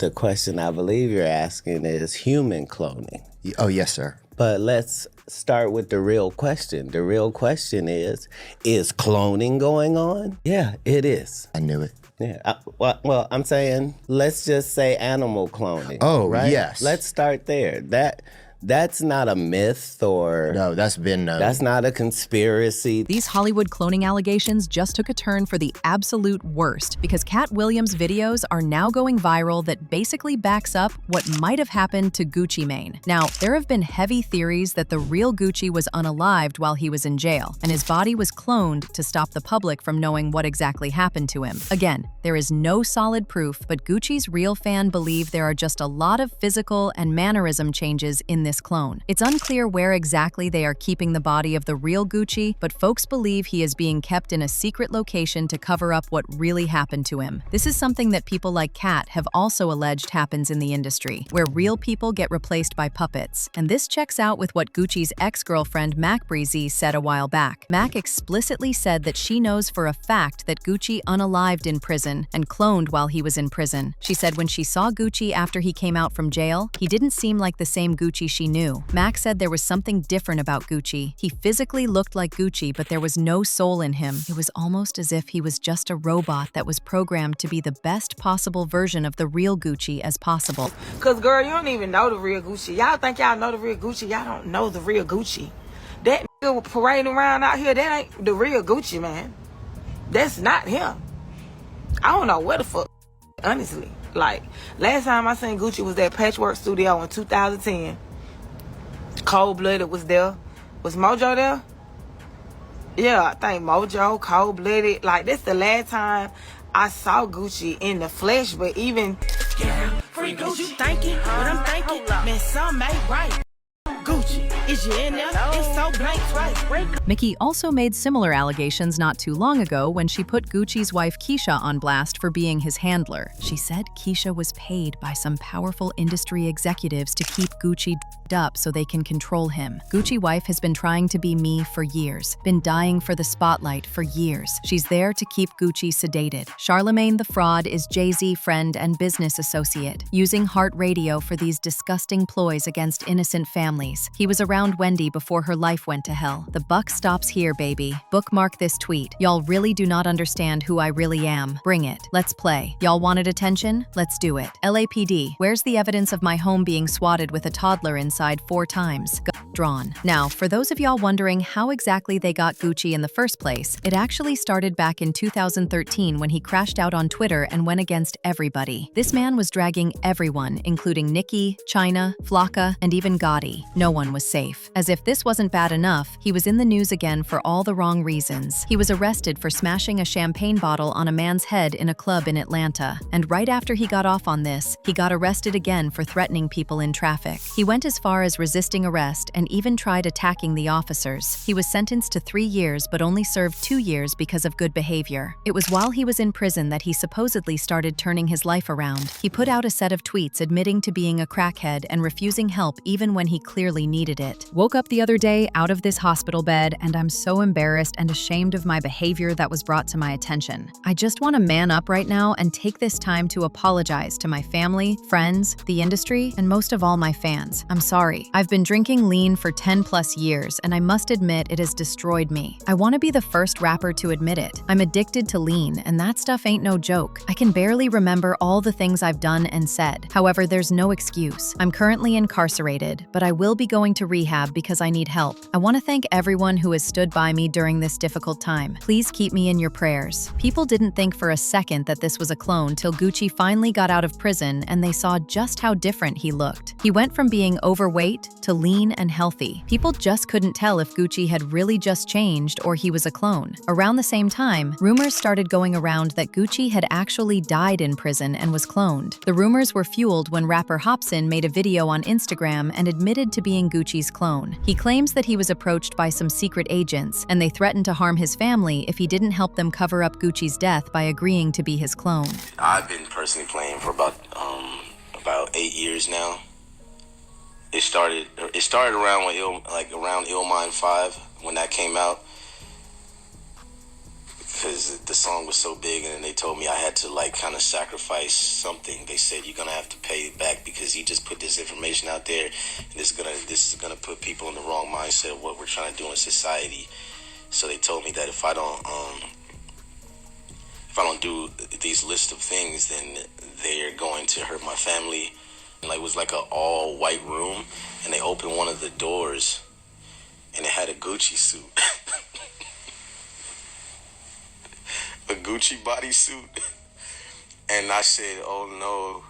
the question I believe you're asking is human cloning. Oh, yes, sir. But let's start with the real question. The real question is cloning going on? Yeah, it is. I knew it. Yeah. Well, I'm saying, let's just say animal cloning. Oh, right? yes. Let's start there. That's not a myth or... No, that's been known. That's not a conspiracy. These Hollywood cloning allegations just took a turn for the absolute worst because Katt Williams' videos are now going viral that basically backs up what might have happened to Gucci Mane. Now, there have been heavy theories that the real Gucci was unalived while he was in jail, and his body was cloned to stop the public from knowing what exactly happened to him. Again, there is no solid proof, but Gucci's real fan believe there are just a lot of physical and mannerism changes in this clone. It's unclear where exactly they are keeping the body of the real Gucci, but folks believe he is being kept in a secret location to cover up what really happened to him. This is something that people like Katt have also alleged happens in the industry, where real people get replaced by puppets. And this checks out with what Gucci's ex-girlfriend Mac Breezy said a while back. Mac explicitly said that she knows for a fact that Gucci unalived in prison and cloned while he was in prison. She said when she saw Gucci after he came out from jail, he didn't seem like the same Gucci she knew. Mac said there was something different about Gucci. He physically looked like Gucci, but there was no soul in him. It was almost as if he was just a robot that was programmed to be the best possible version of the real Gucci as possible. Cause girl, you don't even know the real Gucci. Y'all think y'all know the real Gucci. Y'all don't know the real Gucci. That nigga parading around out here, that ain't the real Gucci, man. That's not him. I don't know what the fuck, honestly. Like, last time I seen Gucci was at Patchwork Studio in 2010. Cold Blooded was there. Was Mojo there? Yeah, I think Mojo, Cold Blooded. Like, that's the last time I saw Gucci in the flesh, but even... Yeah, free Gucci. You thinking what I'm thinking? Man, some ain't right. Gucci, is you in there? It's so blank twice. Mickey also made similar allegations not too long ago when she put Gucci's wife Keisha on blast for being his handler. She said Keisha was paid by some powerful industry executives to keep Gucci up so they can control him. Gucci wife has been trying to be me for years, been dying for the spotlight for years. She's there to keep Gucci sedated. Charlemagne the Fraud is Jay-Z friend and business associate, using heart radio for these disgusting ploys against innocent families. He was around Wendy before her life went to hell. The buck stops here, baby. Bookmark this tweet. Y'all really do not understand who I really am. Bring it. Let's play. Y'all wanted attention? Let's do it. LAPD, where's the evidence of my home being swatted with a toddler inside 4 times? Drawn. Now, for those of y'all wondering how exactly they got Gucci in the first place, it actually started back in 2013 when he crashed out on Twitter and went against everybody. This man was dragging everyone, including Nicki, China, Flocka, and even Gotti. No one was safe. As if this wasn't bad enough, he was in the news again for all the wrong reasons. He was arrested for smashing a champagne bottle on a man's head in a club in Atlanta. And right after he got off on this, he got arrested again for threatening people in traffic. He went as far as resisting arrest and even tried attacking the officers. He was sentenced to 3 years but only served 2 years because of good behavior. It was while he was in prison that he supposedly started turning his life around. He put out a set of tweets admitting to being a crackhead and refusing help even when he clearly needed it. Woke up the other day out of this hospital bed and I'm so embarrassed and ashamed of my behavior that was brought to my attention. I just want to man up right now and take this time to apologize to my family, friends, the industry, and most of all my fans. I'm sorry. I've been drinking lean for 10 plus years and I must admit it has destroyed me. I want to be the first rapper to admit it. I'm addicted to lean and that stuff ain't no joke. I can barely remember all the things I've done and said. However, there's no excuse. I'm currently incarcerated, but I will be going to rehab because I need help. I want to thank everyone who has stood by me during this difficult time. Please keep me in your prayers. People didn't think for a second that this was a clone till Gucci finally got out of prison and they saw just how different he looked. He went from being overweight to lean and healthy. People just couldn't tell if Gucci had really just changed or he was a clone. Around the same time, rumors started going around that Gucci had actually died in prison and was cloned. The rumors were fueled when rapper Hopsin made a video on Instagram and admitted to being Gucci's clone. He claims that he was approached by some secret agents and they threatened to harm his family if he didn't help them cover up Gucci's death by agreeing to be his clone. I've been personally playing for about 8 years now. It started around when around Illmind 5 when that came out. because the song was so big, and then they told me I had to like kind of sacrifice something. They said you're gonna have to pay it back because you just put this information out there, and this is gonna put people in the wrong mindset of what we're trying to do in society. So they told me that if I don't do these list of things, then they're going to hurt my family. Like, it was like an all white room, and they opened one of the doors, and it had a Gucci suit. A Gucci bodysuit. And I said, oh no,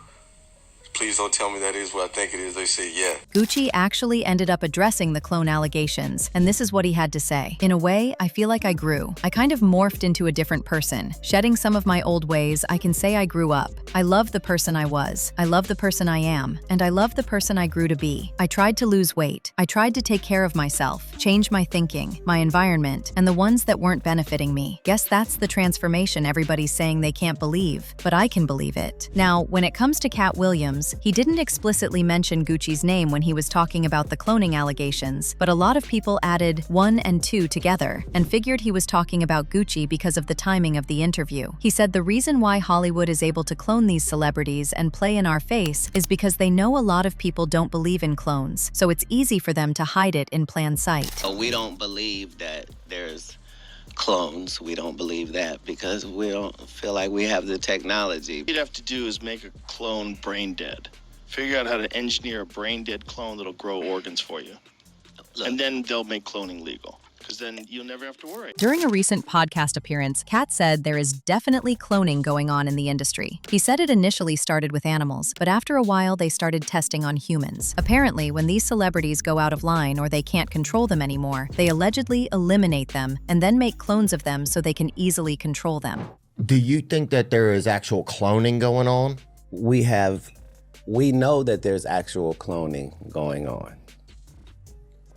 please don't tell me that is what I think it is. They said, yeah. Gucci actually ended up addressing the clone allegations, and this is what he had to say. In a way, I feel like I grew. I kind of morphed into a different person. Shedding some of my old ways, I can say I grew up. I love the person I was. I love the person I am. And I love the person I grew to be. I tried to lose weight. I tried to take care of myself, change my thinking, my environment, and the ones that weren't benefiting me. Guess that's the transformation everybody's saying they can't believe, but I can believe it. Now, when it comes to Katt Williams, he didn't explicitly mention Gucci's name when he was talking about the cloning allegations, but a lot of people added 1 and 2 together and figured he was talking about Gucci because of the timing of the interview. He said the reason why Hollywood is able to clone these celebrities and play in our face is because they know a lot of people don't believe in clones, so it's easy for them to hide it in plain sight. We don't believe that there's clones. We don't believe that because we don't feel like we have the technology. What you'd have to do is make a clone brain dead. Figure out how to engineer a brain dead clone that'll grow organs for you. Look. And then they'll make cloning legal, because then you'll never have to worry. During a recent podcast appearance, Katt said there is definitely cloning going on in the industry. He said it initially started with animals, but after a while they started testing on humans. Apparently, when these celebrities go out of line or they can't control them anymore, they allegedly eliminate them and then make clones of them so they can easily control them. Do you think that there is actual cloning going on? We know that there's actual cloning going on.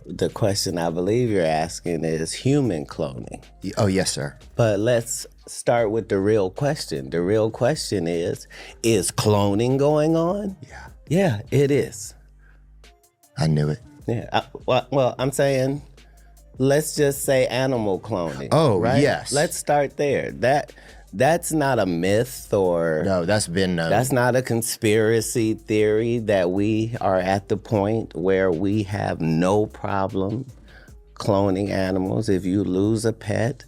The question I believe you're asking is human cloning. Oh, yes, sir. But let's start with the real question. The real question is cloning going on? Yeah. Yeah, it is. I knew it. Yeah. Well, I'm saying, let's just say animal cloning. Oh, right? yes. Let's start there. That's not a myth or... No, that's been known. That's not a conspiracy theory that we are at the point where we have no problem cloning animals. If you lose a pet,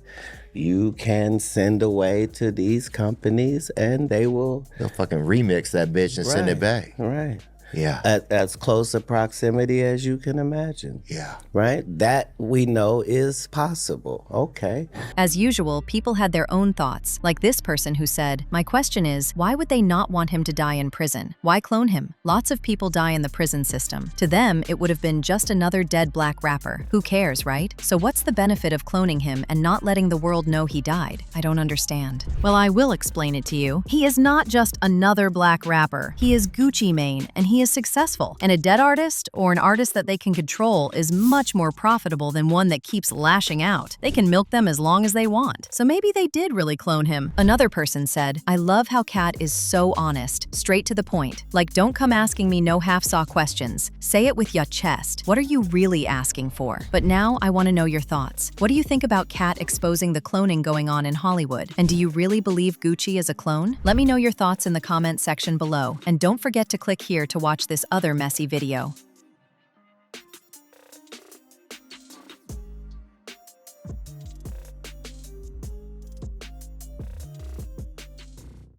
you can send away to these companies and they'll fucking remix that bitch and send it back. Right. Yeah. At as close a proximity as you can imagine. Yeah. Right? That we know is possible. Okay. As usual, people had their own thoughts, like this person who said, "My question is, why would they not want him to die in prison? Why clone him? Lots of people die in the prison system. To them, it would have been just another dead black rapper. Who cares, right? So what's the benefit of cloning him and not letting the world know he died? I don't understand." Well, I will explain it to you. He is not just another black rapper. He is Gucci Mane, and he is successful. And a dead artist, or an artist that they can control, is much more profitable than one that keeps lashing out. They can milk them as long as they want. So maybe they did really clone him. Another person said, "I love how Katt is so honest, straight to the point. Like, don't come asking me no half-saw questions. Say it with your chest. What are you really asking for? But now I want to know your thoughts. What do you think about Katt exposing the cloning going on in Hollywood? And do you really believe Gucci is a clone? Let me know your thoughts in the comment section below. And don't forget to click here to watch this other messy video.